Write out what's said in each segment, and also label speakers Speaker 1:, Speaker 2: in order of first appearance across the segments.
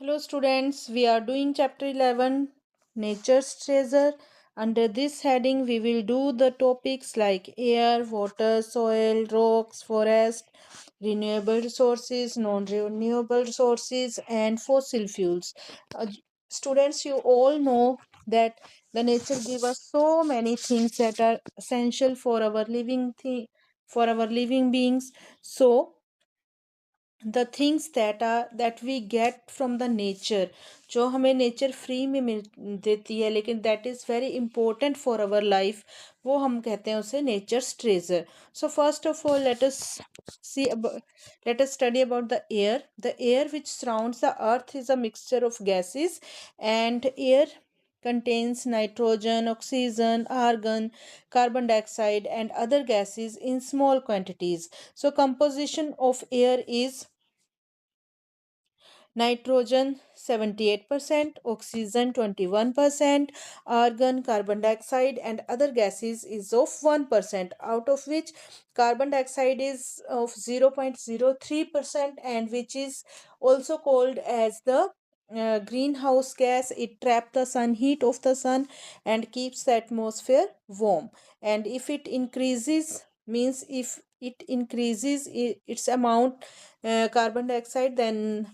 Speaker 1: Hello students, we are doing chapter 11 Nature's Treasure. Under this heading we will do the topics like air, water, soil, rocks, forest, renewable resources, non-renewable resources and fossil fuels. Uh, Students, you all know that the nature give us so many things that are essential for our for our living beings. So the things that we get from the nature, जो हमें nature free में मिल देती है लेकिन that is very important for our life, वो हम कहते हैं उसे nature's treasure. So first of all see let us study about the air. The air which surrounds the earth is a mixture of gases, and air contains nitrogen, oxygen, argon, carbon dioxide and other gases in small quantities. So composition of air is nitrogen 78%, oxygen 21%, argon, carbon dioxide, and other gases is of 1%, out of which carbon dioxide is of 0.03% and which is also called as the greenhouse gas. It traps the sun heat of the sun and keeps the atmosphere warm. And if it increases, means if it increases its amount, carbon dioxide, then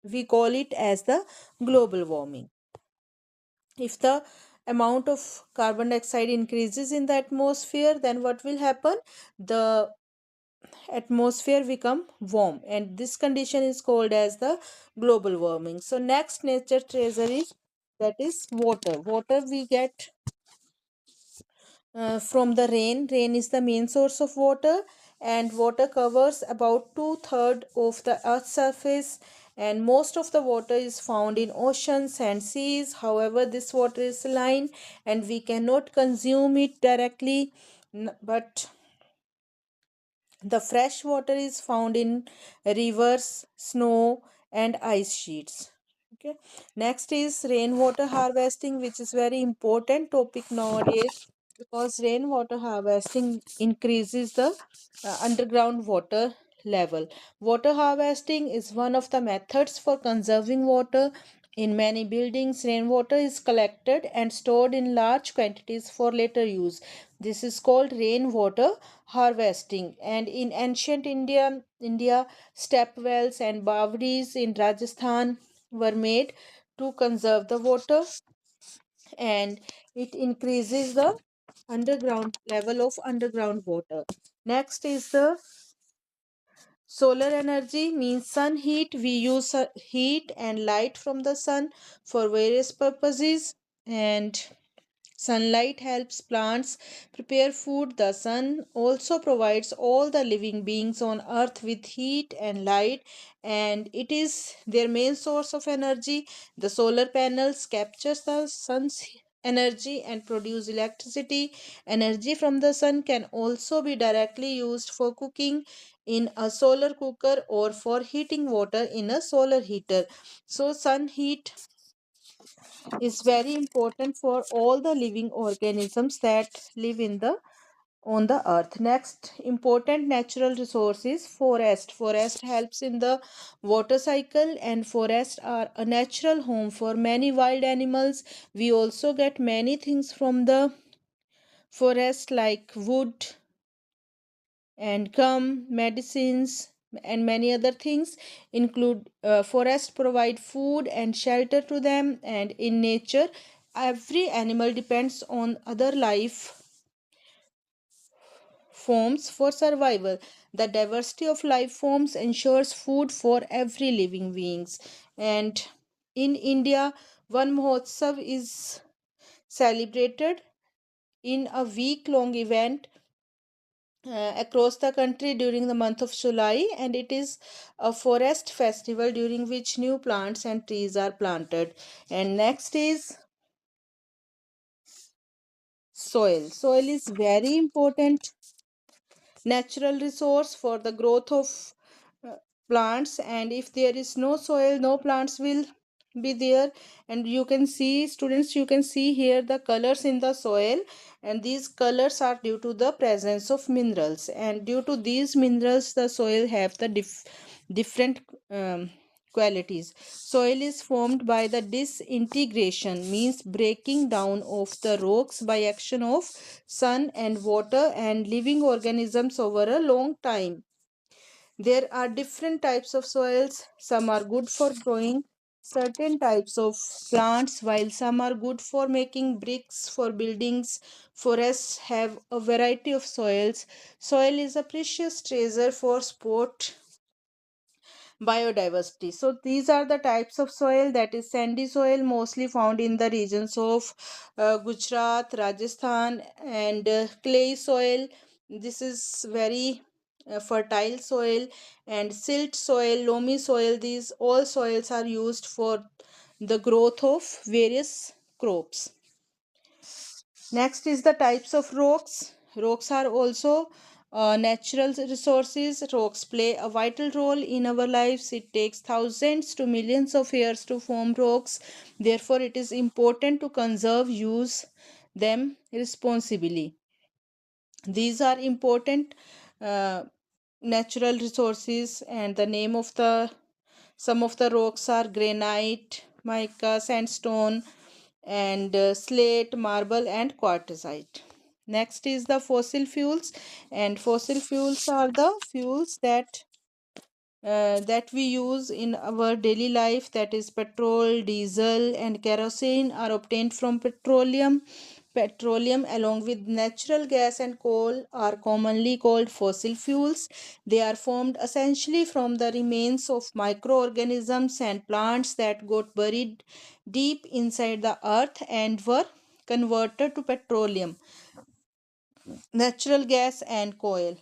Speaker 1: we call it as the global warming. If the amount of carbon dioxide increases in the atmosphere, then what will happen? The atmosphere become warm, and this condition is called as the global warming. So next nature treasure is, that is water. Water we get from the rain. Rain is the main source of water, and water covers about two-thirds of the earth's surface, and most of the water is found in oceans and seas. However, this water is saline and we cannot consume it directly, but the fresh water is found in rivers, snow, and ice sheets. Okay. Next is rainwater harvesting, which is very important topic nowadays because rainwater harvesting increases the underground water level. Water harvesting is one of the methods for conserving water. In many buildings, rainwater is collected and stored in large quantities for later use. This is called rainwater harvesting. And in ancient India, step wells and bawdis in Rajasthan were made to conserve the water, and it increases the underground level of underground water. Next is the solar energy, means sun heat. We use heat and light from the sun for various purposes, and sunlight helps plants prepare food. The sun also provides all the living beings on earth with heat and light, and it is their main source of energy. The solar panels captures the sun's energy and produce electricity. Energy from the sun can also be directly used for cooking in a solar cooker or for heating water in a solar heater. So sun heat is very important for all the living organisms that live in the on the earth. Next important natural resource is forest. Forest helps in the water cycle, and forests are a natural home for many wild animals. We also get many things from the forest like wood and gum, medicines, and many other things. Include forests provide food and shelter to them, and in nature every animal depends on other life forms for survival. The diversity of life forms ensures food for every living beings. And in India, one Mahotsav is celebrated in a week long event across the country during the month of July, and it is a forest festival during which new plants and trees are planted. And next is soil. Soil is very important natural resource for the growth of uh, plants, and if there is no soil, no plants will be there. And you can see, students, you can see here the colors in the soil, and these colors are due to the presence of minerals, and due to these minerals the soil have the different qualities. Soil is formed by the disintegration, means breaking down of the rocks by action of sun and water and living organisms over a long time. There are different types of soils. Some are good for growing certain types of plants, while some are good for making bricks for buildings. Forests have a variety of soils. Soil is a precious treasure for sport biodiversity. So these are the types of soil. That is sandy soil, mostly found in the regions of Gujarat, Rajasthan, and clay soil. This is very fertile soil, and silt soil, loamy soil. These all soils are used for the growth of various crops. Next is the types of rocks. Rocks are also natural resources. Rocks play a vital role in our lives. It takes thousands to millions of years to form rocks. Therefore, it is important to conserve, use them responsibly. These are important natural resources, and the name of the some of the rocks are granite, mica, sandstone, and slate, marble, and quartzite. Next is the fossil fuels, and fossil fuels are the fuels that we use in our daily life. That is petrol, diesel, and kerosene are obtained from petroleum. Petroleum along with natural gas and coal are commonly called fossil fuels. They are formed essentially from the remains of microorganisms and plants that got buried deep inside the earth and were converted to petroleum, natural gas, and coal.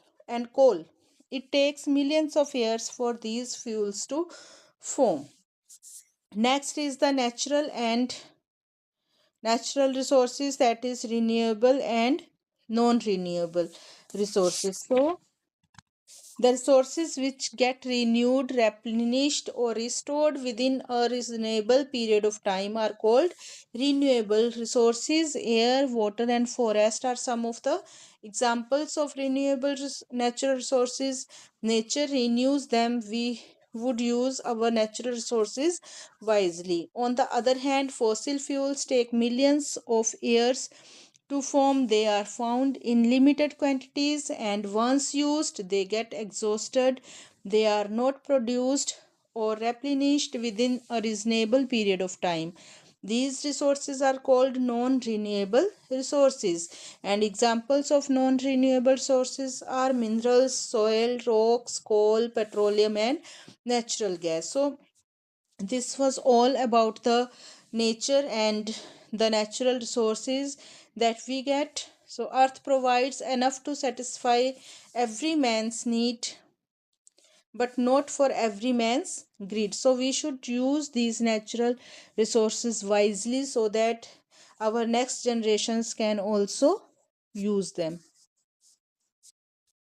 Speaker 1: It takes millions of years for these fuels to form. Next is the natural resources, that is renewable and non-renewable resources. So the resources which get renewed, replenished, or restored within a reasonable period of time are called renewable resources. Air, water, and forest are some of the examples of renewable natural resources. Nature renews them. We would use our natural resources wisely. On the other hand, fossil fuels take millions of years to form. They are found in limited quantities, and once used, they get exhausted. They are not produced or replenished within a reasonable period of time. These resources are called non renewable resources, and examples of non renewable sources are minerals, soil, rocks, coal, petroleum, and natural gas. So, this was all about the nature and the natural resources that we get. So earth provides enough to satisfy every man's need, but not for every man's greed. So we should use these natural resources wisely so that our next generations can also use them.